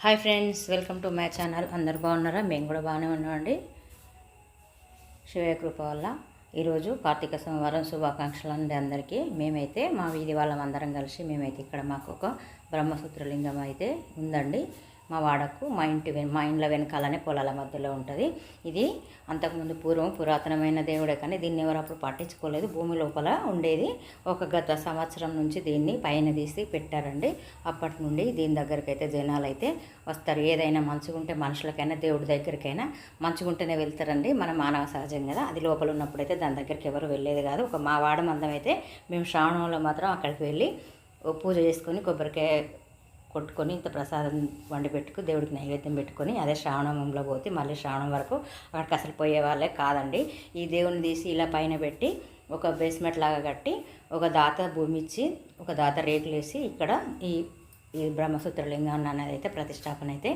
Hi friends, welcome to my channel. అందరు బాగున్నారా? మేము కూడా బాగానే ఉన్నామండి. శివయ్య కృప వల్ల ఈరోజు కార్తీక సోమవారం శుభాకాంక్షలు అండి అందరికీ. మేమైతే మా వీధి వాళ్ళం అందరం కలిసి మేమైతే ఇక్కడ మాకు ఒక బ్రహ్మసూత్రలింగం అయితే ఉందండి. మా వాడకు మా ఇండ్ల వెనకాలనే పొలాల మధ్యలో ఉంటుంది. ఇది అంతకుముందు పురాతనమైన దేవుడే, కానీ దీన్ని ఎవరు అప్పుడు పట్టించుకోలేదు. భూమి లోపల ఉండేది. గత సంవత్సరం నుంచి దీన్ని పైన తీసి పెట్టారండి. అప్పటి నుండి దీని దగ్గరికి అయితే జనాలు అయితే వస్తారు. ఏదైనా మంచిగుంటే మనుషులకైనా దేవుడి దగ్గరికైనా మంచిగుంటేనే వెళ్తారండి. మన మానవ సహజం కదా. అది లోపల ఉన్నప్పుడు అయితే దాని దగ్గరికి ఎవరు వెళ్ళేది కాదు. మా వాడ మందం అయితే మేము శ్రావణంలో మాత్రం అక్కడికి వెళ్ళి పూజ చేసుకొని కొబ్బరికాయ కొట్టుకొని ఇంత ప్రసాదం వండి పెట్టుకు దేవుడికి నైవేద్యం పెట్టుకొని అదే శ్రావణంలో పోతే మళ్ళీ శ్రావణం వరకు అక్కడికి అసలు పోయే వాళ్ళే కాదండి. ఈ దేవుని తీసి ఇలా పైన పెట్టి ఒక బేస్మెంట్ లాగా కట్టి ఒక దాత భూమి ఇచ్చి ఒక దాత రేకులు వేసి ఇక్కడ ఈ బ్రహ్మసూత్రలింగాన్ని అనేది అయితే ప్రతిష్టాపన అయితే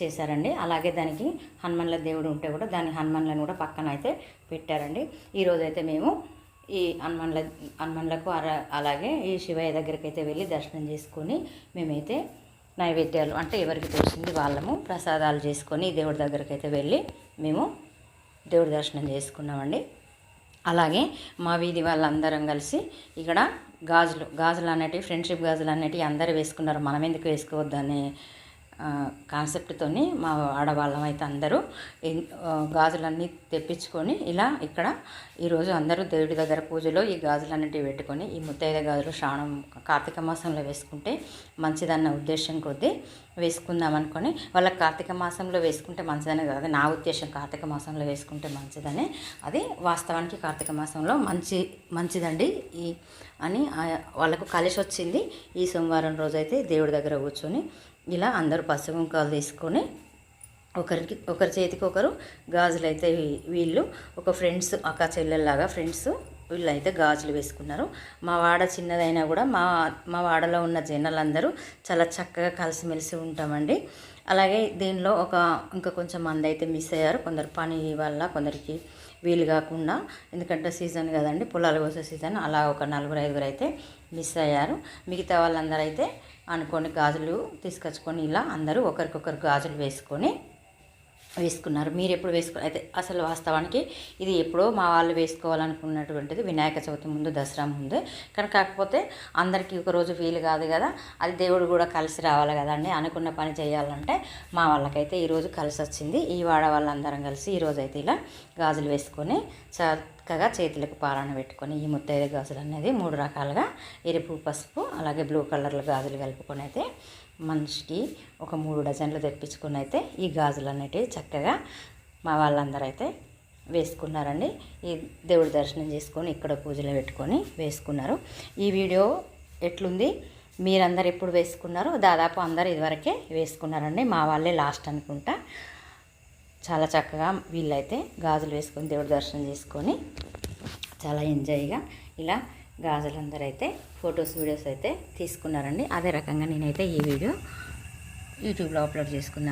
చేశారండి. అలాగే దానికి హనుమన్ల దేవుడు ఉంటే కూడా దాని హనుమన్లను కూడా పక్కన అయితే పెట్టారండి. ఈరోజైతే మేము ఈ హనుమన్లకు అలాగే ఈ శివయ్య దగ్గరికి అయితే వెళ్ళి దర్శనం చేసుకొని మేమైతే నైవేద్యాలు అంటే ఎవరికి తెలిసింది వాళ్ళము ప్రసాదాలు చేసుకొని దేవుడి దగ్గరికి అయితే వెళ్ళి మేము దేవుడి దర్శనం చేసుకున్నామండి. అలాగే మా వీధి వాళ్ళందరం కలిసి ఇక్కడ గాజులు అనేటివి ఫ్రెండ్షిప్ గాజులు అనేటివి అందరూ వేసుకున్నారు. మనం ఎందుకు వేసుకోవద్దని కాన్సెప్ట్తోని మా ఆడవాళ్ళం అయితే అందరూ గాజులన్నీ తెప్పించుకొని ఇలా ఇక్కడ ఈరోజు అందరూ దేవుడి దగ్గర పూజలో ఈ గాజులన్నిటివి పెట్టుకొని ఈ ముత్తైద గాజులు కార్తీక మాసంలో వేసుకుంటే మంచిదన్న ఉద్దేశం కొద్దీ వేసుకుందాం అనుకొని వాళ్ళకి కార్తీక మాసంలో వేసుకుంటే మంచిదనే కాదు, నా ఉద్దేశం కార్తీక మాసంలో వేసుకుంటే మంచిదని. అది వాస్తవానికి కార్తీక మాసంలో మంచిదండి అని వాళ్ళకు కలిసి వచ్చింది. ఈ సోమవారం రోజైతే దేవుడి దగ్గర కూర్చొని ఇలా అందరూ పసుపు కుంకాలు తీసుకొని ఒకరి చేతికి ఒకరు గాజులు అయితే వీళ్ళు ఒక ఫ్రెండ్స్ అక్క చెల్లెల్లాగా ఫ్రెండ్స్ వీళ్ళైతే గాజులు వేసుకున్నారు. మా వాడ చిన్నదైనా కూడా మా వాడలో ఉన్న జనాలందరూ చాలా చక్కగా కలిసిమెలిసి ఉంటామండి. అలాగే దీనిలో ఇంకా కొంచెం మంది అయితే మిస్ అయ్యారు. కొందరు పని వల్ల కొందరికి వీలు కాకుండా, ఎందుకంటే సీజన్ కదండి, పొలాలు కోసే సీజన్. అలా ఒక 4-5 అయితే మిస్ అయ్యారు. మిగతా వాళ్ళందరూ అయితే అనుకోని గాజులు తీసుకొచ్చుకొని ఇలా అందరూ ఒకరికొకరు గాజులు వేసుకున్నారు. మీరు ఎప్పుడు అయితే అసలు వాస్తవానికి ఇది ఎప్పుడో మా వాళ్ళు వేసుకోవాలనుకున్నటువంటిది వినాయక చవితి ముందు, దసరా ముందు. కానీ కాకపోతే అందరికీ ఒకరోజు వీలు కాదు కదా, అది దేవుడు కూడా కలిసి రావాలి కదండి. అనుకున్న పని చేయాలంటే మా వాళ్ళకైతే ఈరోజు కలిసి వచ్చింది. ఈ వాడ వాళ్ళందరం కలిసి ఈరోజు అయితే ఇలా గాజులు వేసుకొని చక్కగా చేతులకు పారాణ పెట్టుకొని ఈ ముత్తైద గాజులు అనేది 3 రకాలుగా ఎరుపు, పసుపు అలాగే బ్లూ కలర్ల గాజులు కలుపుకొని అయితే మనిషికి ఒక 3 డజన్లు తెప్పించుకుని అయితే ఈ గాజులు అనేటివి చక్కగా మా వాళ్ళందరూ అయితే వేసుకున్నారండి. ఈ దేవుడి దర్శనం చేసుకొని ఇక్కడ పూజలు పెట్టుకొని వేసుకున్నారు. ఈ వీడియో ఎట్లుంది, మీరందరూ ఎప్పుడు వేసుకున్నారు? దాదాపు అందరూ ఇదివరకే వేసుకున్నారండి. మా వాళ్ళే లాస్ట్ అనుకుంటా. చాలా చక్కగా వీళ్ళైతే గాజులు వేసుకొని దేవుడి దర్శనం చేసుకొని చాలా ఎంజాయ్గా ఇలా గాజులందరూ అయితే ఫొటోస్ వీడియోస్ అయితే తీసుకున్నారండి. అదే రకంగా నేనైతే ఈ వీడియో యూట్యూబ్లో అప్లోడ్ చేసుకున్నాను.